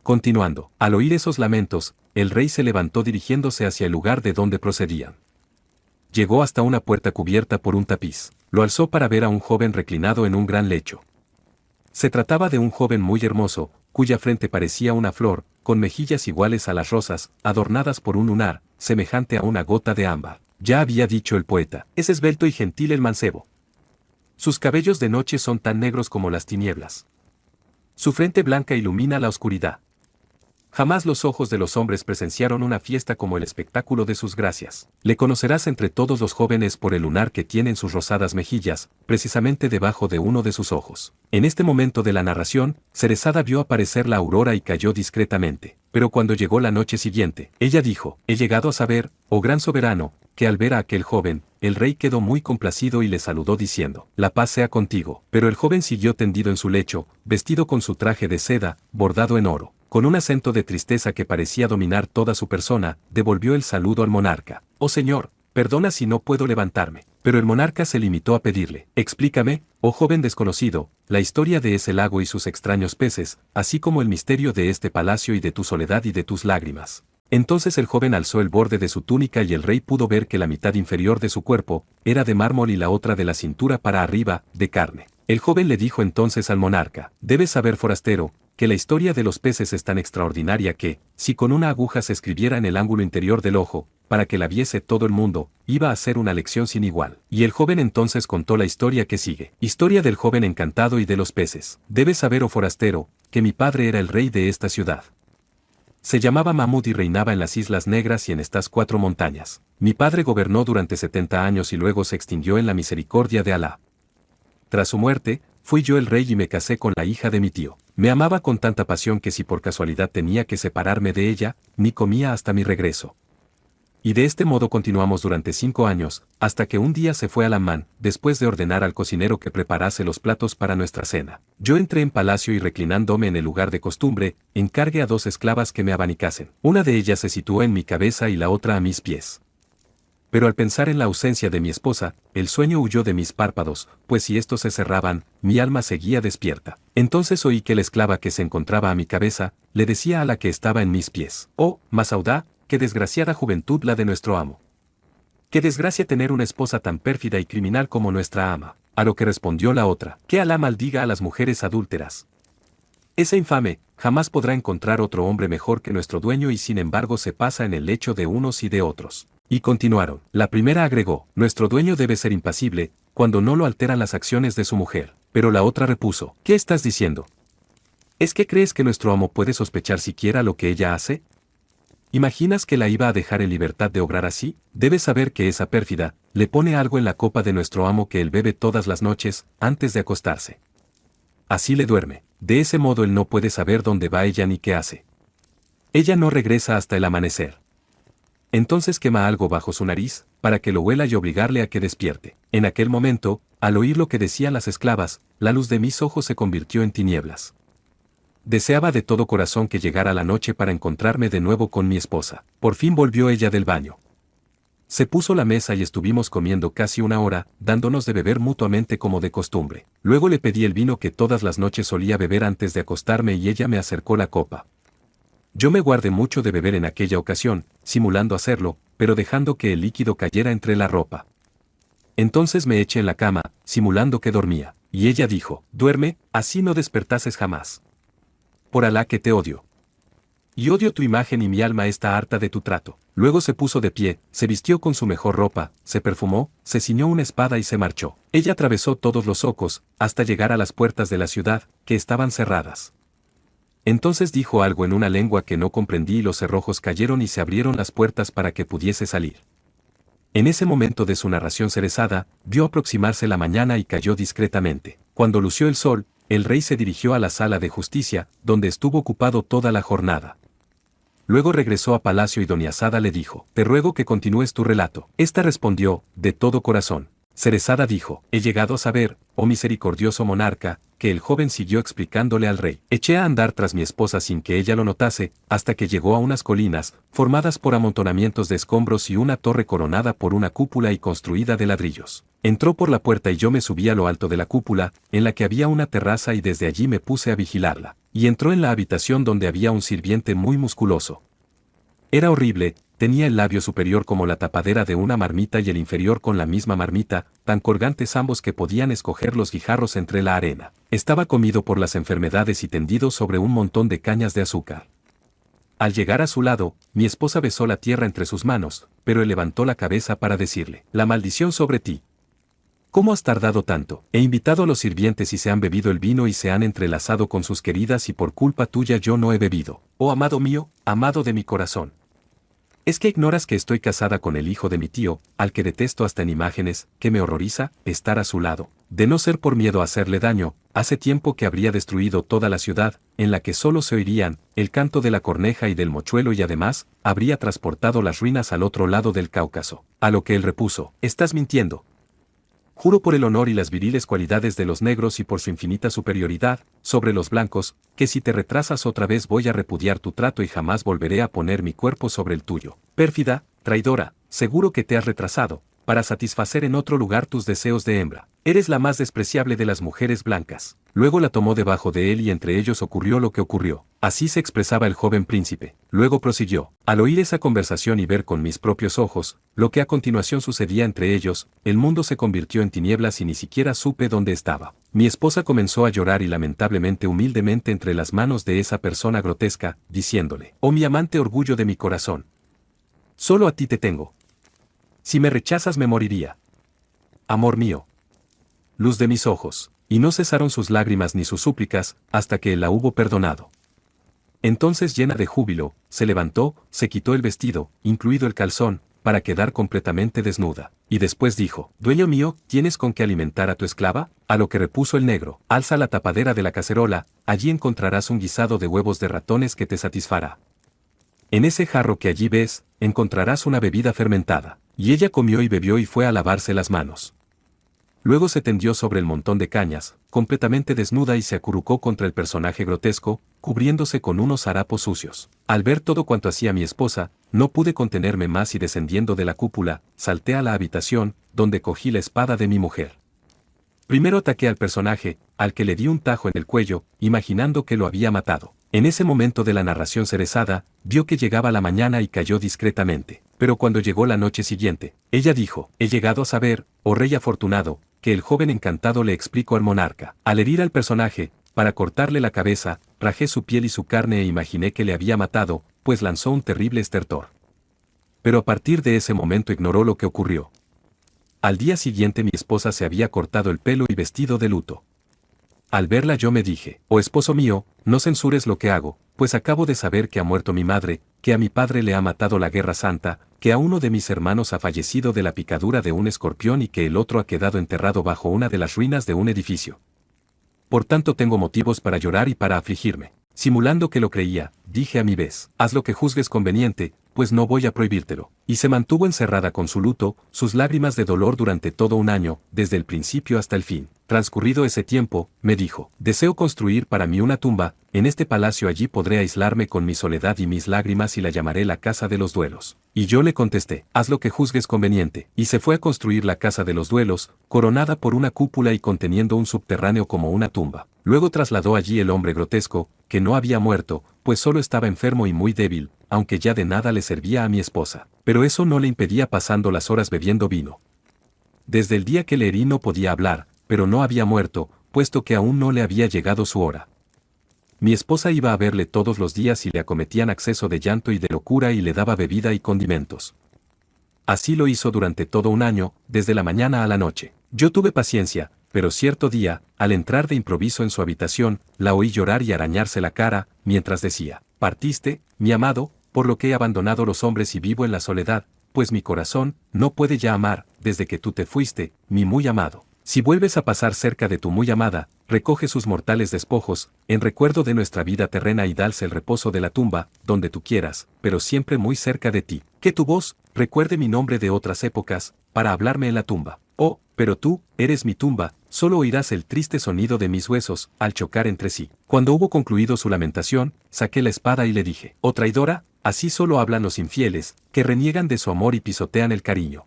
Continuando, al oír esos lamentos, el rey se levantó dirigiéndose hacia el lugar de donde procedían. Llegó hasta una puerta cubierta por un tapiz. Lo alzó para ver a un joven reclinado en un gran lecho. Se trataba de un joven muy hermoso, cuya frente parecía una flor, con mejillas iguales a las rosas, adornadas por un lunar, semejante a una gota de ámbar. Ya había dicho el poeta, es esbelto y gentil el mancebo. Sus cabellos de noche son tan negros como las tinieblas. Su frente blanca ilumina la oscuridad. Jamás los ojos de los hombres presenciaron una fiesta como el espectáculo de sus gracias. Le conocerás entre todos los jóvenes por el lunar que tiene en sus rosadas mejillas, precisamente debajo de uno de sus ojos. En este momento de la narración, Cerezada vio aparecer la aurora y cayó discretamente. Pero cuando llegó la noche siguiente, ella dijo, he llegado a saber, oh gran soberano, que al ver a aquel joven, el rey quedó muy complacido y le saludó diciendo, la paz sea contigo. Pero el joven siguió tendido en su lecho, vestido con su traje de seda, bordado en oro. Con un acento de tristeza que parecía dominar toda su persona, devolvió el saludo al monarca. Oh señor, perdona si no puedo levantarme. Pero el monarca se limitó a pedirle, explícame, oh joven desconocido, la historia de ese lago y sus extraños peces, así como el misterio de este palacio y de tu soledad y de tus lágrimas. Entonces el joven alzó el borde de su túnica y el rey pudo ver que la mitad inferior de su cuerpo era de mármol y la otra de la cintura para arriba, de carne. El joven le dijo entonces al monarca, debes saber, forastero, que la historia de los peces es tan extraordinaria que, si con una aguja se escribiera en el ángulo interior del ojo, para que la viese todo el mundo, iba a ser una lección sin igual. Y el joven entonces contó la historia que sigue. Historia del joven encantado y de los peces. Debes saber, oh forastero, que mi padre era el rey de esta ciudad. Se llamaba Mahmud y reinaba en las Islas Negras y en estas 4 montañas. Mi padre gobernó durante 70 años y luego se extinguió en la misericordia de Alá. Tras su muerte, fui yo el rey y me casé con la hija de mi tío. Me amaba con tanta pasión que si por casualidad tenía que separarme de ella, ni comía hasta mi regreso. Y de este modo continuamos durante 5 años, hasta que un día se fue al Amán, después de ordenar al cocinero que preparase los platos para nuestra cena. Yo entré en palacio y reclinándome en el lugar de costumbre, encargué a 2 esclavas que me abanicasen. Una de ellas se situó en mi cabeza y la otra a mis pies. Pero al pensar en la ausencia de mi esposa, el sueño huyó de mis párpados, pues si estos se cerraban, mi alma seguía despierta. Entonces oí que la esclava que se encontraba a mi cabeza, le decía a la que estaba en mis pies, oh, Masaudá, qué desgraciada juventud la de nuestro amo. Qué desgracia tener una esposa tan pérfida y criminal como nuestra ama. A lo que respondió la otra, que Alá maldiga a las mujeres adúlteras. Esa infame, jamás podrá encontrar otro hombre mejor que nuestro dueño y sin embargo se pasa en el lecho de unos y de otros. Y continuaron. La primera agregó, nuestro dueño debe ser impasible, cuando no lo alteran las acciones de su mujer. Pero la otra repuso, ¿qué estás diciendo? ¿Es que crees que nuestro amo puede sospechar siquiera lo que ella hace? ¿Imaginas que la iba a dejar en libertad de obrar así? Debes saber que esa pérfida, le pone algo en la copa de nuestro amo que él bebe todas las noches, antes de acostarse. Así le duerme. De ese modo él no puede saber dónde va ella ni qué hace. Ella no regresa hasta el amanecer. Entonces quema algo bajo su nariz, para que lo huela y obligarle a que despierte. En aquel momento, al oír lo que decían las esclavas, la luz de mis ojos se convirtió en tinieblas. Deseaba de todo corazón que llegara la noche para encontrarme de nuevo con mi esposa. Por fin volvió ella del baño. Se puso la mesa y estuvimos comiendo casi 1 hora, dándonos de beber mutuamente como de costumbre. Luego le pedí el vino que todas las noches solía beber antes de acostarme y ella me acercó la copa. Yo me guardé mucho de beber en aquella ocasión, simulando hacerlo, pero dejando que el líquido cayera entre la ropa. Entonces me eché en la cama, simulando que dormía, y ella dijo, duerme, así no despertases jamás. Por Alá que te odio. Y odio tu imagen y mi alma está harta de tu trato. Luego se puso de pie, se vistió con su mejor ropa, se perfumó, se ciñó una espada y se marchó. Ella atravesó todos los zocos, hasta llegar a las puertas de la ciudad, que estaban cerradas. Entonces dijo algo en una lengua que no comprendí y los cerrojos cayeron y se abrieron las puertas para que pudiese salir. En ese momento de su narración Cerezada, vio aproximarse la mañana y cayó discretamente. Cuando lució el sol, el rey se dirigió a la sala de justicia, donde estuvo ocupado toda la jornada. Luego regresó a palacio y doña Sada le dijo, te ruego que continúes tu relato. Esta respondió, de todo corazón. Cerezada dijo, he llegado a saber, oh misericordioso monarca, que el joven siguió explicándole al rey. Eché a andar tras mi esposa sin que ella lo notase, hasta que llegó a unas colinas, formadas por amontonamientos de escombros y una torre coronada por una cúpula y construida de ladrillos. Entró por la puerta y yo me subí a lo alto de la cúpula, en la que había una terraza y desde allí me puse a vigilarla. y entró en la habitación donde había un sirviente muy musculoso. Era horrible, tenía el labio superior como la tapadera de una marmita y el inferior con la misma marmita, tan colgantes ambos que podían escoger los guijarros entre la arena. Estaba comido por las enfermedades y tendido sobre un montón de cañas de azúcar. Al llegar a su lado, mi esposa besó la tierra entre sus manos, pero él levantó la cabeza para decirle: «La maldición sobre ti. ¿Cómo has tardado tanto? He invitado a los sirvientes y se han bebido el vino y se han entrelazado con sus queridas y por culpa tuya yo no he bebido. Oh amado mío, amado de mi corazón. ¿Es que ignoras que estoy casada con el hijo de mi tío, al que detesto hasta en imágenes, que me horroriza estar a su lado? De no ser por miedo a hacerle daño, hace tiempo que habría destruido toda la ciudad, en la que solo se oirían el canto de la corneja y del mochuelo y además, habría transportado las ruinas al otro lado del Cáucaso». A lo que él repuso: «Estás mintiendo. Juro por el honor y las viriles cualidades de los negros y por su infinita superioridad sobre los blancos, que si te retrasas otra vez voy a repudiar tu trato y jamás volveré a poner mi cuerpo sobre el tuyo. Pérfida, traidora, seguro que te has retrasado, para satisfacer en otro lugar tus deseos de hembra. Eres la más despreciable de las mujeres blancas». Luego la tomó debajo de él y entre ellos ocurrió lo que ocurrió. Así se expresaba el joven príncipe. Luego prosiguió: «Al oír esa conversación y ver con mis propios ojos lo que a continuación sucedía entre ellos, el mundo se convirtió en tinieblas y ni siquiera supe dónde estaba. Mi esposa comenzó a llorar y lamentablemente humildemente entre las manos de esa persona grotesca, diciéndole: «Oh mi amante orgullo de mi corazón. Solo a ti te tengo. Si me rechazas me moriría. Amor mío. Luz de mis ojos». Y no cesaron sus lágrimas ni sus súplicas, hasta que él la hubo perdonado. Entonces, llena de júbilo, se levantó, se quitó el vestido, incluido el calzón, para quedar completamente desnuda. Y después dijo: «Dueño mío, ¿tienes con qué alimentar a tu esclava?». A lo que repuso el negro: «Alza la tapadera de la cacerola, allí encontrarás un guisado de huevos de ratones que te satisfará. En ese jarro que allí ves, encontrarás una bebida fermentada». Y ella comió y bebió y fue a lavarse las manos. Luego se tendió sobre el montón de cañas, completamente desnuda y se acurrucó contra el personaje grotesco, cubriéndose con unos harapos sucios. Al ver todo cuanto hacía mi esposa, no pude contenerme más y descendiendo de la cúpula, salté a la habitación, donde cogí la espada de mi mujer. Primero ataqué al personaje, al que le di un tajo en el cuello, imaginando que lo había matado. En ese momento de la narración cerezada, vio que llegaba la mañana y cayó discretamente. Pero cuando llegó la noche siguiente, ella dijo: «He llegado a saber, oh rey afortunado, que el joven encantado le explicó al monarca. Al herir al personaje, para cortarle la cabeza, rajé su piel y su carne e imaginé que le había matado, pues lanzó un terrible estertor. Pero a partir de ese momento ignoró lo que ocurrió. Al día siguiente mi esposa se había cortado el pelo y vestido de luto. Al verla yo me dije: «Oh esposo mío, no censures lo que hago, pues acabo de saber que ha muerto mi madre, que a mi padre le ha matado la guerra santa, que a uno de mis hermanos ha fallecido de la picadura de un escorpión y que el otro ha quedado enterrado bajo una de las ruinas de un edificio. Por tanto tengo motivos para llorar y para afligirme». Simulando que lo creía, dije a mi vez: «Haz lo que juzgues conveniente, pues no voy a prohibírtelo». Y se mantuvo encerrada con su luto, sus lágrimas de dolor durante todo un año, desde el principio hasta el fin. Transcurrido ese tiempo, me dijo: «Deseo construir para mí una tumba, en este palacio allí podré aislarme con mi soledad y mis lágrimas y la llamaré la casa de los duelos». Y yo le contesté: «Haz lo que juzgues conveniente». Y se fue a construir la casa de los duelos, coronada por una cúpula y conteniendo un subterráneo como una tumba. Luego trasladó allí el hombre grotesco, que no había muerto, pues solo estaba enfermo y muy débil, aunque ya de nada le servía a mi esposa. Pero eso no le impedía pasando las horas bebiendo vino. Desde el día que le herí no podía hablar, pero no había muerto, puesto que aún no le había llegado su hora. Mi esposa iba a verle todos los días y le acometían acceso de llanto y de locura y le daba bebida y condimentos. Así lo hizo durante todo un año, desde la mañana a la noche. Yo tuve paciencia, pero cierto día, al entrar de improviso en su habitación, la oí llorar y arañarse la cara, mientras decía: «Partiste, mi amado, por lo que he abandonado los hombres y vivo en la soledad, pues mi corazón no puede ya amar, desde que tú te fuiste, mi muy amado. Si vuelves a pasar cerca de tu muy amada, recoge sus mortales despojos, en recuerdo de nuestra vida terrena y dalse el reposo de la tumba, donde tú quieras, pero siempre muy cerca de ti. Que tu voz recuerde mi nombre de otras épocas, para hablarme en la tumba. Oh, pero tú, eres mi tumba, solo oirás el triste sonido de mis huesos, al chocar entre sí». Cuando hubo concluido su lamentación, saqué la espada y le dije: «Oh traidora, así solo hablan los infieles, que reniegan de su amor y pisotean el cariño.